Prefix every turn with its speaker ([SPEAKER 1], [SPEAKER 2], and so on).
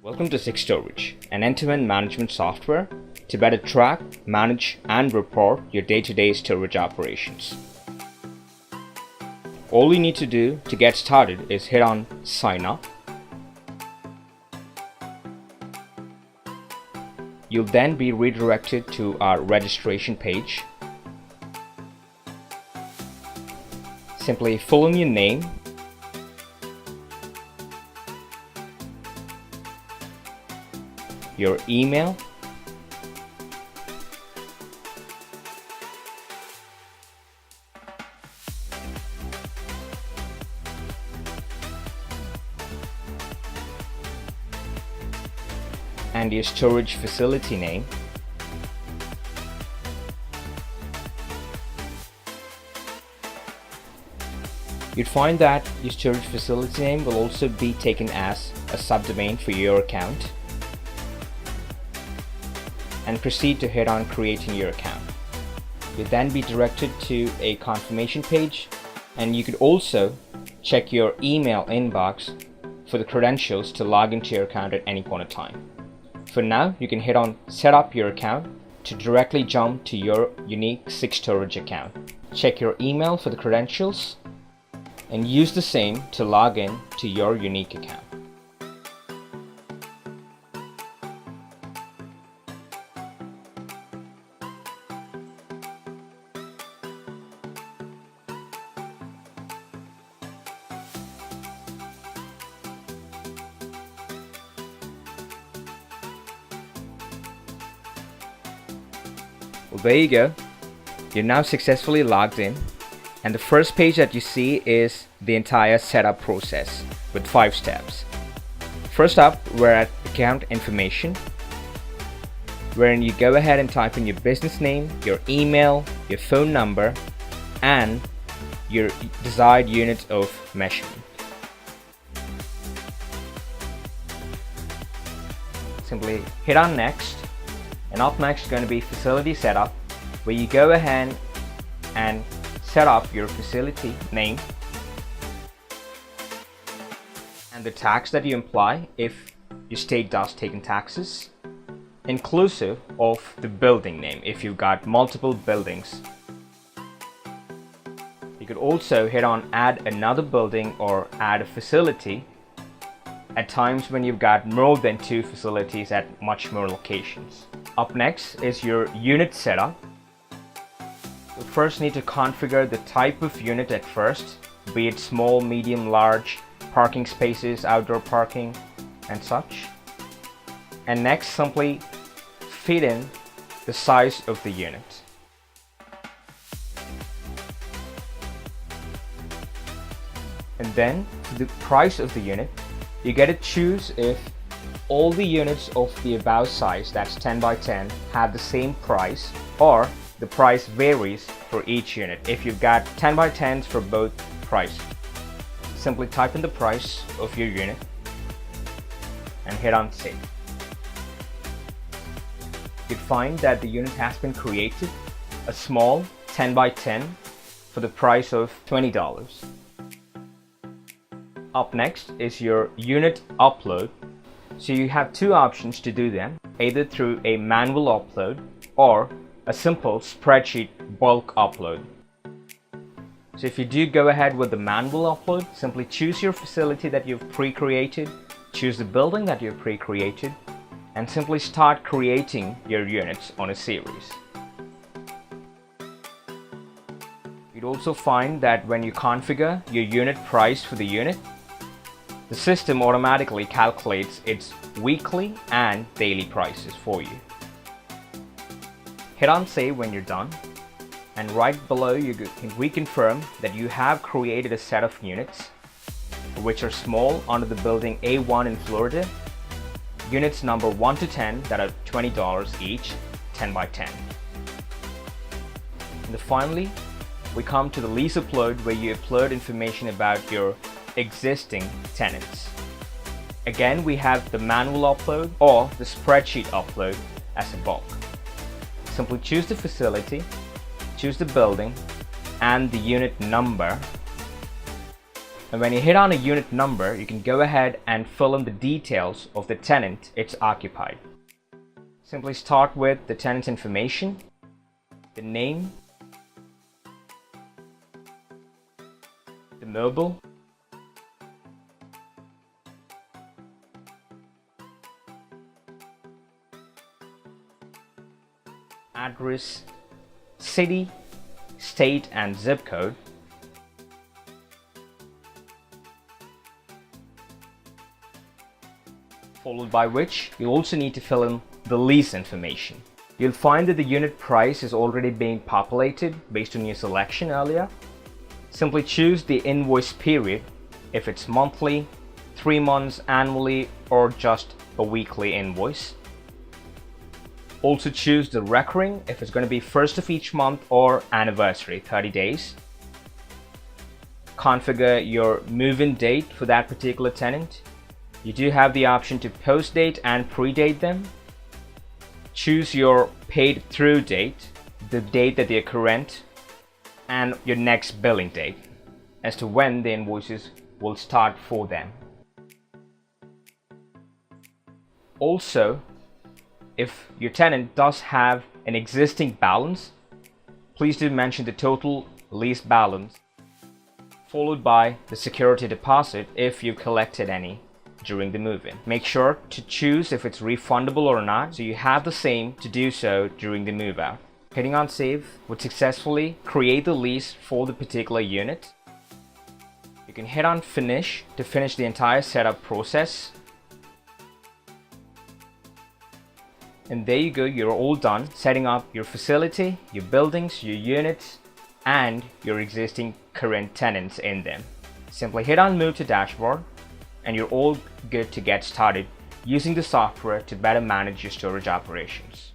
[SPEAKER 1] Welcome to 6storage, an end-to-end management software to better track, manage, and report your day-to-day storage operations. All you need to do to get started is hit on Sign Up. You'll then be redirected to our registration page. Simply fill in your name, your email, and your storage facility name. You'd find that your storage facility name will also be taken as a subdomain for your account, and proceed to hit on creating your account. You'll then be directed to a confirmation page, and you could also check your email inbox for the credentials to log into your account at any point of time. For now, you can hit on set up your account to directly jump to your unique 6storage account. Check your email for the credentials and use the same to log in to your unique account. Well, there you go. You're now successfully logged in, and the first page that you see is the entire setup process with 5 steps. First up, we're at account information, wherein you go ahead and type in your business name, your email, your phone number, and your desired unit of measurement. Simply hit on next, and up next is going to be facility setup, where you go ahead and set up your facility name and the tax that you apply if your state does take in taxes, inclusive of the building name if you've got multiple buildings. You could also hit on add another building or add a facility at times when you've got more than 2 facilities at much more locations. Up next is your unit setup. You first need to configure the type of unit at first, be it small, medium, large, parking spaces, outdoor parking, and such. And next, simply feed in the size of the unit. And then the price of the unit, you get to choose if all the units of the above size, that's 10 by 10, have the same price, or the price varies for each unit if you've got 10 by 10s for both prices. Simply type in the price of your unit and hit on save. You'd find that the unit has been created, a small 10 by 10 for the price of $20. Up next is your unit upload. So you have 2 options to do them, either through a manual upload or a simple spreadsheet bulk upload. So if you do go ahead with the manual upload, simply choose your facility that you've pre-created, choose the building that you've pre-created, and simply start creating your units on a series. You'd also find that when you configure your unit price for the unit, the system automatically calculates its weekly and daily prices for you. Hit on save when you're done, and right below you can reconfirm that you have created a set of units which are small under the building A1 in Florida, units number 1 to 10 that are $20 each, 10 by 10. And finally, we come to the lease upload, where you upload information about your existing tenants. Again, we have the manual upload or the spreadsheet upload as a bulk. Simply choose the facility, choose the building and the unit number. And when you hit on a unit number, you can go ahead and fill in the details of the tenant it's occupied. Simply start with the tenant information, the name, the mobile, address, city, state and zip code, followed by which you also need to fill in the lease information. You'll find that the unit price is already being populated based on your selection earlier. Simply choose the invoice period, if it's monthly, 3 months, annually, or just a weekly invoice. Also choose the recurring, if it's going to be first of each month or anniversary, 30 days. Configure your move-in date for that particular tenant. You do have the option to post-date and predate them. Choose your paid through date, the date that they are current, and your next billing date as to when the invoices will start for them. Also, if your tenant does have an existing balance, please do mention the total lease balance, followed by the security deposit if you collected any during the move-in. Make sure to choose if it's refundable or not, so you have the same to do so during the move-out. Hitting on save would successfully create the lease for the particular unit. You can hit on finish to finish the entire setup process. And there you go, you're all done setting up your facility, your buildings, your units, and your existing current tenants in them. Simply hit on move to dashboard and you're all good to get started using the software to better manage your storage operations.